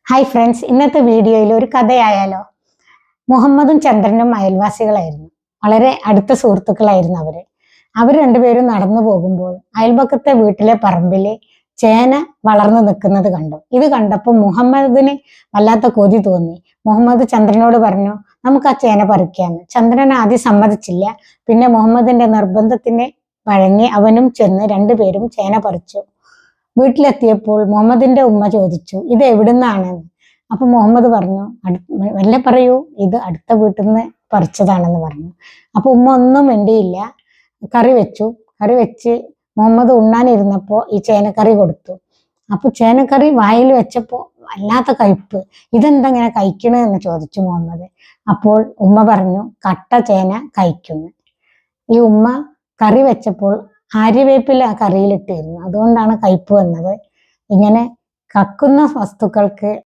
Hi friends, ഇന്നത്തെ വീഡിയോയിൽ ഒരു കഥയായാലോ. മുഹമ്മദും ചന്ദ്രനും അയൽവാസികളായിരുന്നു. വളരെ അടുത്ത സുഹൃത്തുക്കളായിരുന്നു അവർ രണ്ടുപേരും നടന്നു പോകുമ്പോൾ അയൽപക്കത്തെ വീട്ടിലെ പറമ്പില് ചേന വളർന്നു നിൽക്കുന്നത് കണ്ടു. ഇത് കണ്ടപ്പോൾ മുഹമ്മദിന് വല്ലാത്ത കൊതി തോന്നി. മുഹമ്മദ് ചന്ദ്രനോട് പറഞ്ഞു, നമുക്ക് ആ ചേന പറിക്കാന്ന്. ചന്ദ്രൻ ആദ്യം സമ്മതിച്ചില്ല. പിന്നെ മുഹമ്മദിന്റെ നിർബന്ധത്തിന് വഴങ്ങി അവനും ചെന്ന് രണ്ടുപേരും ചേന പറിച്ചു. വീട്ടിലെത്തിയപ്പോൾ മുഹമ്മദിന്റെ ഉമ്മ ചോദിച്ചു, ഇത് എവിടുന്നാണ്? അപ്പൊ മുഹമ്മദ് പറഞ്ഞു, വല്ല പറയൂ, ഇത് അടുത്ത വീട്ടിൽ നിന്ന് പറിച്ചതാണെന്ന് പറഞ്ഞു. അപ്പൊ ഉമ്മ ഒന്നും വേണ്ടിയില്ല, കറി വെച്ച് മുഹമ്മദ് ഉണ്ണാനിരുന്നപ്പോ ഈ ചേനക്കറി കൊടുത്തു. അപ്പൊ ചേനക്കറി വായിൽ വെച്ചപ്പോ വല്ലാത്ത കയ്പ്പ്. ഇതെന്താ ഇങ്ങനെ കഴിക്കണെന്ന് ചോദിച്ചു മുഹമ്മദ്. അപ്പോൾ ഉമ്മ പറഞ്ഞു, കട്ട ചേന കഴിക്കുന്നു. ഈ ഉമ്മ കറി വെച്ചപ്പോൾ ആര്യവേപ്പില കറിയിലിട്ടിരുന്നു, അതുകൊണ്ടാണ് കയ്പ്പ് വന്നത്. ഇങ്ങനെ കക്കുന്ന വസ്തുക്കൾക്ക്